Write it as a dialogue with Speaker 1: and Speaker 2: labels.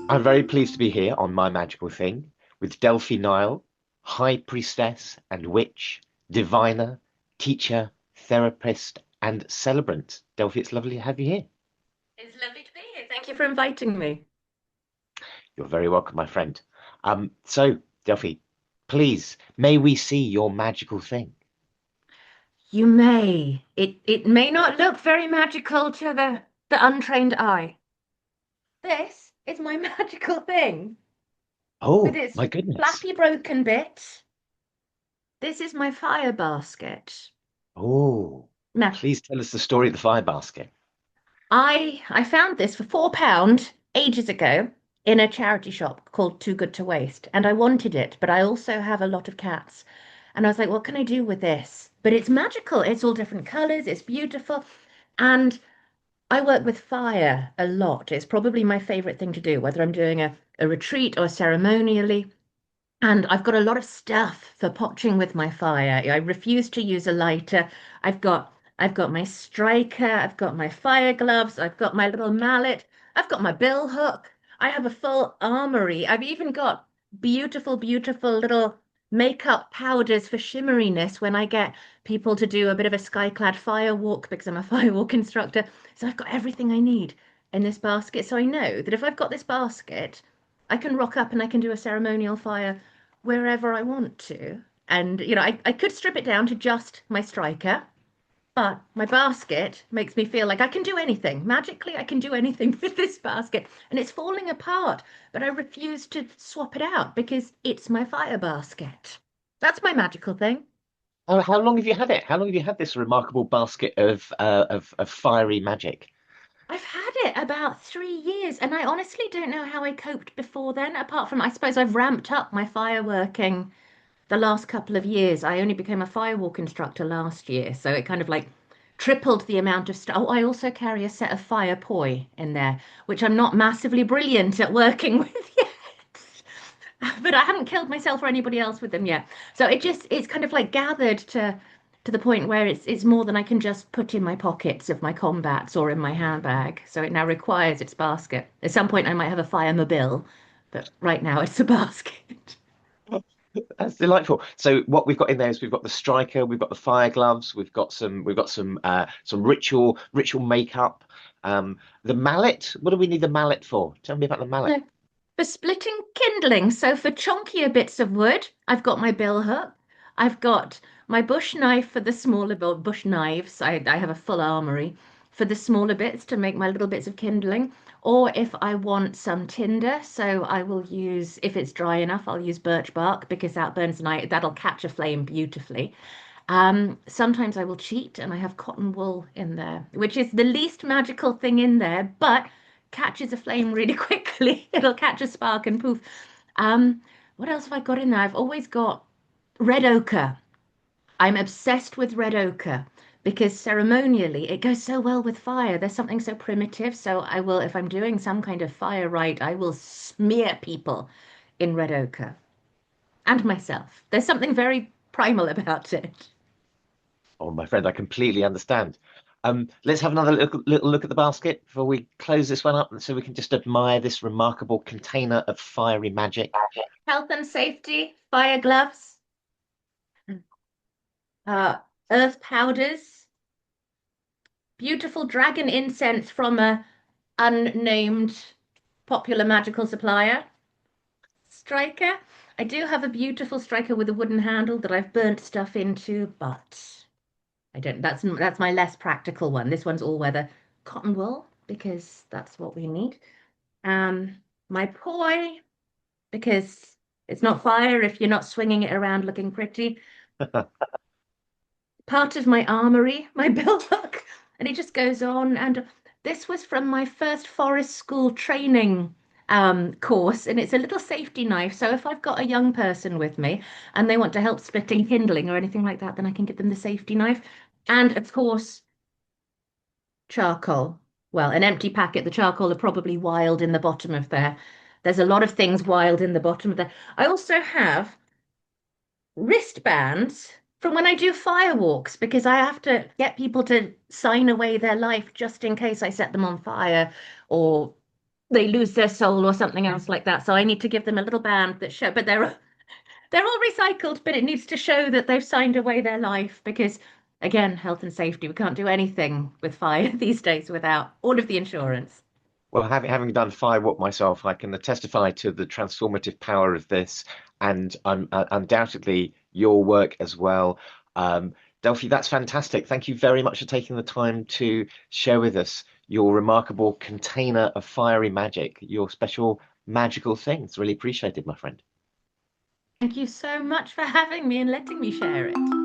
Speaker 1: I'm very pleased to be here on My Magical Thing with Delphi Nile, High Priestess and Witch, Diviner, Teacher, Therapist, and Celebrant. Delphi, it's lovely to have you here.
Speaker 2: It's lovely to be here. Thank you for inviting me.
Speaker 1: You're very welcome, my friend. So, Delphi, please, may we see your magical thing?
Speaker 2: You may. It may not look very magical to the untrained eye. This is my magical thing with
Speaker 1: Oh,
Speaker 2: its
Speaker 1: my goodness.
Speaker 2: flappy broken bit. This is my fire basket.
Speaker 1: Oh,
Speaker 2: Now,
Speaker 1: please tell us the story of the fire basket.
Speaker 2: I found this for £4 ages ago in a charity shop called Too Good to Waste, and I wanted it, but I also have a lot of cats. And I was like, what can I do with this? But it's magical. It's all different colors. It's beautiful. And I work with fire a lot. It's probably my favorite thing to do, whether I'm doing a retreat or ceremonially. And I've got a lot of stuff for potching with my fire. I refuse to use a lighter. I've got I've got my striker, I've got my fire gloves, I've got my little mallet, I've got my bill hook. I have a full armory. I've even got beautiful, beautiful little makeup powders for shimmeriness when I get people to do a bit of a sky-clad fire walk because I'm a fire walk instructor. So I've got everything I need in this basket. So I know that if I've got this basket, I can rock up and I can do a ceremonial fire wherever I want to. And, I could strip it down to just my striker, but my basket makes me feel like I can do anything. Magically, I can do anything with this basket. And it's falling apart, but I refuse to swap it out because it's my fire basket. That's my magical thing.
Speaker 1: How long have you had it? How long have you had this remarkable basket of fiery magic?
Speaker 2: I've had it about 3 years, and I honestly don't know how I coped before then, apart from I suppose I've ramped up my fireworking the last couple of years. I only became a firewalk instructor last year, so it kind of like tripled the amount of stuff. Oh, I also carry a set of fire poi in there, which I'm not massively brilliant at working with yet. But I haven't killed myself or anybody else with them yet. So it's kind of like gathered to the point where it's more than I can just put in my pockets of my combats or in my handbag. So it now requires its basket. At some point I might have a fire mobile, but right now it's a basket.
Speaker 1: That's delightful. So what we've got in there is we've got the striker, we've got the fire gloves, we've got some ritual makeup. The mallet. What do we need the mallet for? Tell me about the mallet.
Speaker 2: No, for splitting kindling, so for chunkier bits of wood, I've got my bill hook. I've got my bush knife for the smaller bush knives. I have a full armory for the smaller bits to make my little bits of kindling. Or if I want some tinder, so I will use, if it's dry enough, I'll use birch bark because that burns night. That'll catch a flame beautifully. Sometimes I will cheat and I have cotton wool in there, which is the least magical thing in there, but catches a flame really quickly. It'll catch a spark and poof. Um, what else have I got in there? I've always got red ochre. I'm obsessed with red ochre because ceremonially it goes so well with fire. There's something so primitive. So I will, if I'm doing some kind of fire rite, I will smear people in red ochre and myself. There's something very primal about it.
Speaker 1: Oh, my friend, I completely understand. Let's have another little look at the basket before we close this one up, so we can just admire this remarkable container of fiery magic.
Speaker 2: Health and safety, fire gloves, uh, earth powders, beautiful dragon incense from a unnamed popular magical supplier, striker. I do have a beautiful striker with a wooden handle that I've burnt stuff into, but I don't. That's my less practical one. This one's all weather cotton wool because that's what we need. Um, my poi because it's not fire if you're not swinging it around looking pretty. Part of my armory, my bill hook, and it just goes on. And this was from my first forest school training course, and it's a little safety knife. So if I've got a young person with me and they want to help splitting kindling or anything like that, then I can give them the safety knife. And of course, charcoal. Well, an empty packet, the charcoal are probably wild in the bottom of there. There's a lot of things wild in the bottom of there. I also have wristbands from when I do firewalks because I have to get people to sign away their life just in case I set them on fire or they lose their soul or something else like that. So I need to give them a little band that show, but they're all recycled, but it needs to show that they've signed away their life because, again, health and safety, we can't do anything with fire these days without all of the insurance.
Speaker 1: Well, having done firework myself, I can testify to the transformative power of this, and undoubtedly your work as well. Delphi, that's fantastic. Thank you very much for taking the time to share with us your remarkable container of fiery magic, your special magical things. Really appreciated, my friend.
Speaker 2: Thank you so much for having me and letting me share it.